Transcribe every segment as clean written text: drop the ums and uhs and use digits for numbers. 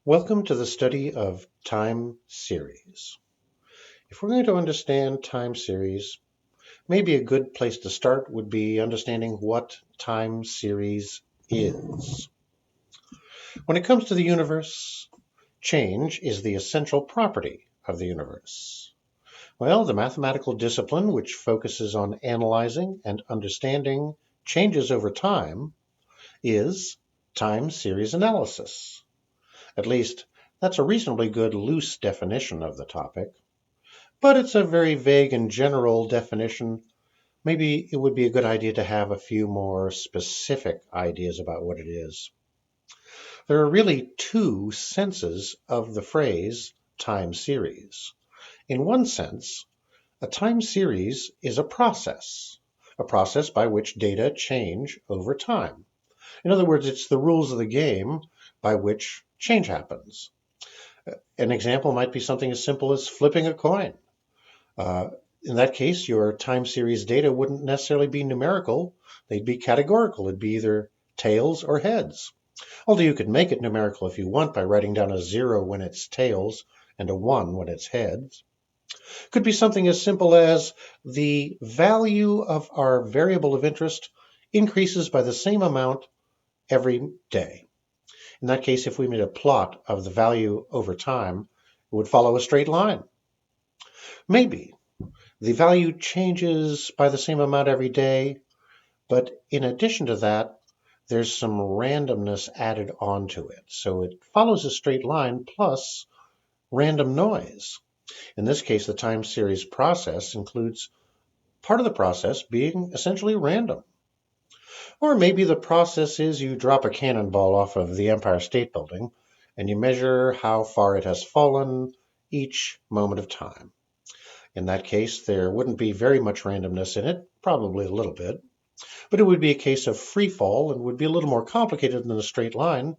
Welcome to the study of time series. If we're going to understand time series, maybe a good place to start would be understanding what time series is. When it comes to the universe, change is the essential property of the universe. Well, the mathematical discipline which focuses on analyzing and understanding changes over time is time series analysis. At least, that's a reasonably good loose definition of the topic, but it's a very vague and general definition. Maybe it would be a good idea to have a few more specific ideas about what it is. There are really two senses of the phrase time series. In one sense, a time series is a process by which data change over time. In other words, it's the rules of the game by which change happens. An example might be something as simple as flipping a coin. In that case, your time series data wouldn't necessarily be numerical. They'd be categorical. It'd be either tails or heads. Although you could make it numerical if you want by writing down a 0 when it's tails and a 1 when it's heads. Could be something as simple as the value of our variable of interest increases by the same amount every day. In that case, if we made a plot of the value over time, it would follow a straight line. Maybe the value changes by the same amount every day, but in addition to that, there's some randomness added onto it. So it follows a straight line plus random noise. In this case, the time series process includes part of the process being essentially random. Or maybe the process is you drop a cannonball off of the Empire State Building and you measure how far it has fallen each moment of time. In that case, there wouldn't be very much randomness in it, probably a little bit, but it would be a case of free fall and would be a little more complicated than a straight line.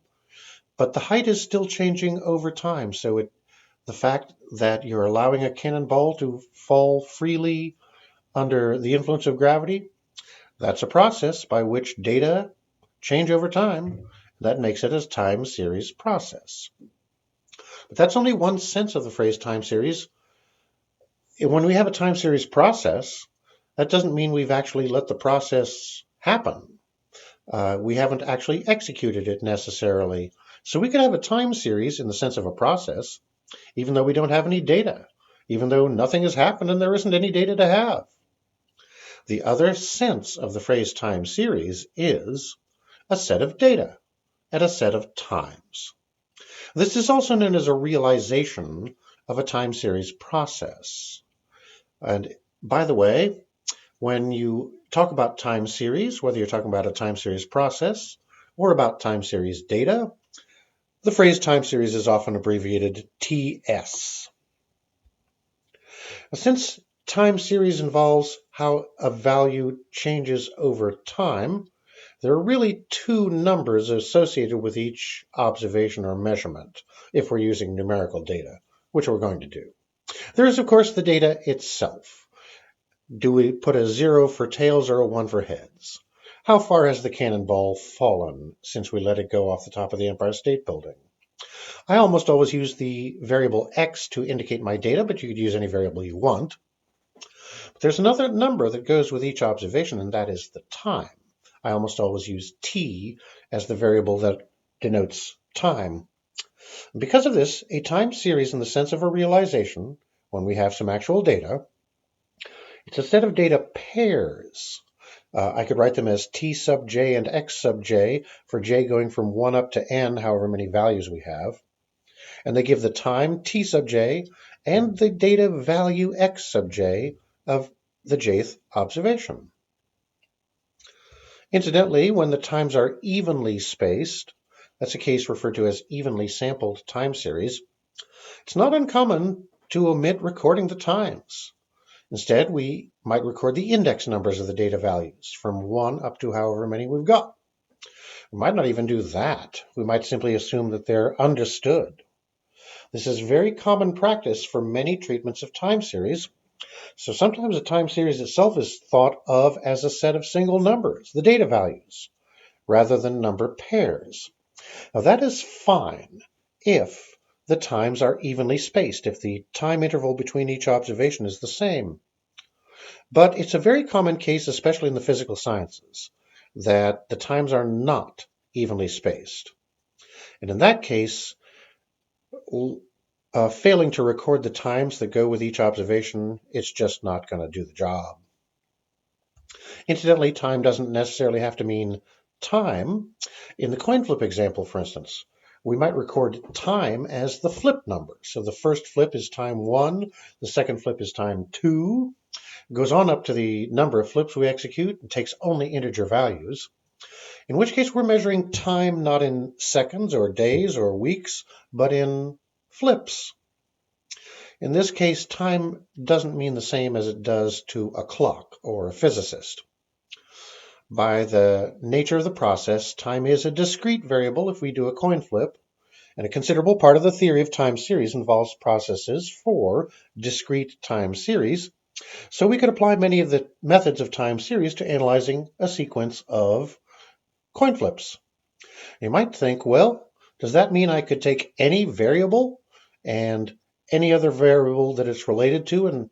But the height is still changing over time, so the fact that you're allowing a cannonball to fall freely under the influence of gravity, that's a process by which data change over time. That makes it a time series process. But that's only one sense of the phrase time series. When we have a time series process, that doesn't mean we've actually let the process happen. We haven't actually executed it necessarily. So we could have a time series in the sense of a process, even though we don't have any data, even though nothing has happened and there isn't any data to have. The other sense of the phrase time series is a set of data at a set of times. This is also known as a realization of a time series process. And by the way, when you talk about time series, whether you're talking about a time series process or about time series data, the phrase time series is often abbreviated TS. Since time series involves how a value changes over time, there are really two numbers associated with each observation or measurement if we're using numerical data, which we're going to do. There is, of course, the data itself. Do we put a 0 for tails or a 1 for heads? How far has the cannonball fallen since we let it go off the top of the Empire State Building? I almost always use the variable x to indicate my data, but you could use any variable you want. But there's another number that goes with each observation, and that is the time. I almost always use t as the variable that denotes time. Because of this, a time series in the sense of a realization, when we have some actual data, it's a set of data pairs. I could write them as t sub j and x sub j, for j going from 1 up to n, however many values we have. And they give the time t sub j and the data value x sub j of the jth observation. Incidentally, when the times are evenly spaced, that's a case referred to as evenly sampled time series, it's not uncommon to omit recording the times. Instead, we might record the index numbers of the data values from 1 up to however many we've got. We might not even do that. We might simply assume that they're understood. This is very common practice for many treatments of time series. So sometimes a time series itself is thought of as a set of single numbers, the data values, rather than number pairs. Now that is fine if the times are evenly spaced, if the time interval between each observation is the same. But it's a very common case, especially in the physical sciences, that the times are not evenly spaced. And in that case, failing to record the times that go with each observation, it's just not going to do the job. Incidentally, time doesn't necessarily have to mean time. In the coin flip example, for instance, we might record time as the flip number. So the first flip is time 1, the second flip is time 2. It goes on up to the number of flips we execute and takes only integer values, in which case we're measuring time not in seconds or days or weeks, but in flips. In this case, time doesn't mean the same as it does to a clock or a physicist. By the nature of the process, time is a discrete variable if we do a coin flip, and a considerable part of the theory of time series involves processes for discrete time series, so we could apply many of the methods of time series to analyzing a sequence of coin flips. You might think, well, does that mean I could take any variable and any other variable that it's related to and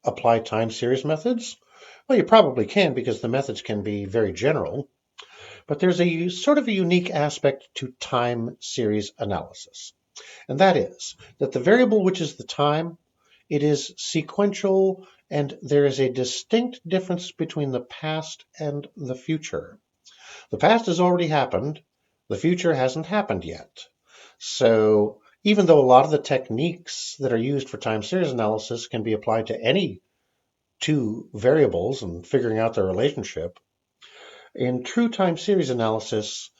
apply time series methods? Well, you probably can because the methods can be very general, but there's a sort of a unique aspect to time series analysis, and that is that the variable which is the time, it is sequential, and there is a distinct difference between the past and the future. The past has already happened, the future hasn't happened yet. So even though a lot of the techniques that are used for time series analysis can be applied to any two variables and figuring out their relationship, in true time series analysis,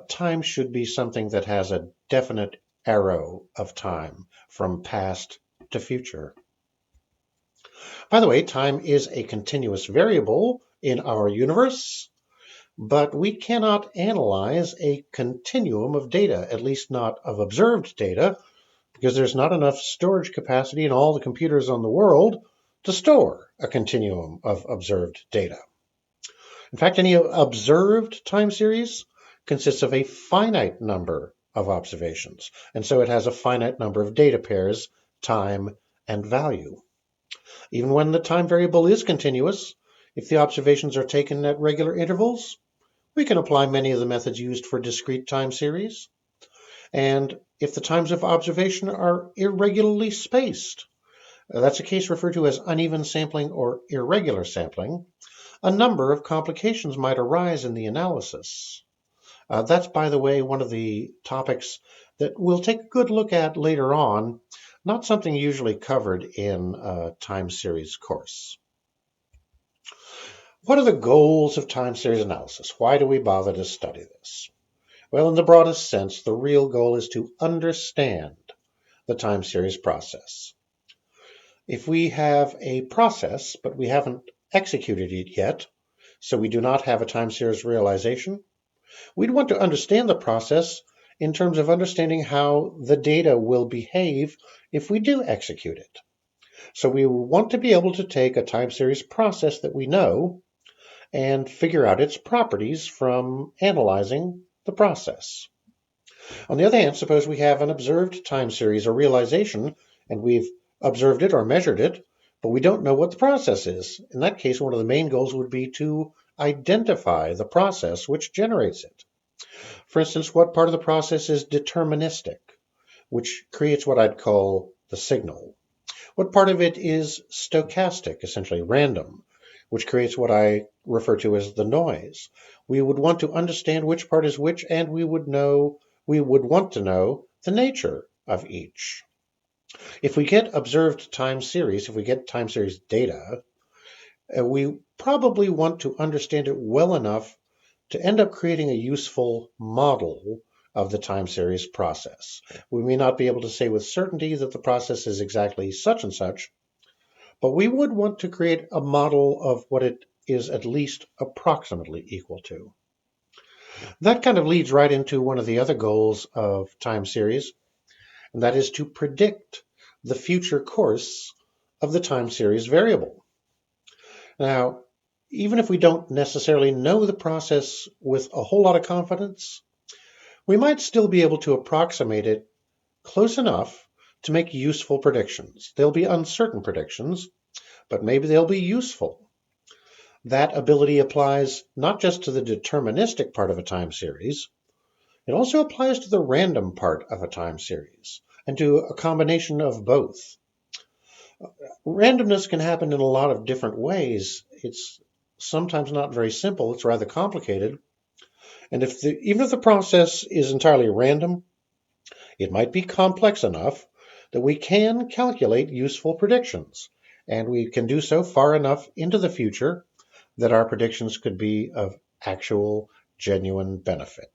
time should be something that has a definite arrow of time from past to future. By the way, time is a continuous variable in our universe, but we cannot analyze a continuum of data, at least not of observed data, because there's not enough storage capacity in all the computers on the world to store a continuum of observed data. In fact, any observed time series consists of a finite number of observations, and so it has a finite number of data pairs, time, and value. Even when the time variable is continuous, if the observations are taken at regular intervals, we can apply many of the methods used for discrete time series. And if the times of observation are irregularly spaced, that's a case referred to as uneven sampling or irregular sampling, a number of complications might arise in the analysis. That's, by the way, one of the topics that we'll take a good look at later on, not something usually covered in a time series course. What are the goals of time series analysis? Why do we bother to study this? Well, in the broadest sense, the real goal is to understand the time series process. If we have a process, but we haven't executed it yet, so we do not have a time series realization, we'd want to understand the process in terms of understanding how the data will behave if we do execute it. So we want to be able to take a time series process that we know and figure out its properties from analyzing the process. On the other hand, suppose we have an observed time series or realization, and we've observed it or measured it, but we don't know what the process is. In that case, one of the main goals would be to identify the process which generates it. For instance, what part of the process is deterministic, which creates what I'd call the signal? What part of it is stochastic, essentially random, which creates what I refer to as the noise? We would want to understand which part is which, and we would want to know the nature of each. If we get observed time series, if we get time series data, we probably want to understand it well enough to end up creating a useful model of the time series process. We may not be able to say with certainty that the process is exactly such and such, but we would want to create a model of what it is at least approximately equal to. That kind of leads right into one of the other goals of time series, and that is to predict the future course of the time series variable. Now, even if we don't necessarily know the process with a whole lot of confidence, we might still be able to approximate it close enough to make useful predictions. They'll be uncertain predictions, but maybe they'll be useful. That ability applies not just to the deterministic part of a time series, it also applies to the random part of a time series, and to a combination of both. Randomness can happen in a lot of different ways. It's sometimes not very simple, it's rather complicated. And even if the process is entirely random, it might be complex enough that we can calculate useful predictions, and we can do so far enough into the future that our predictions could be of actual, genuine benefit.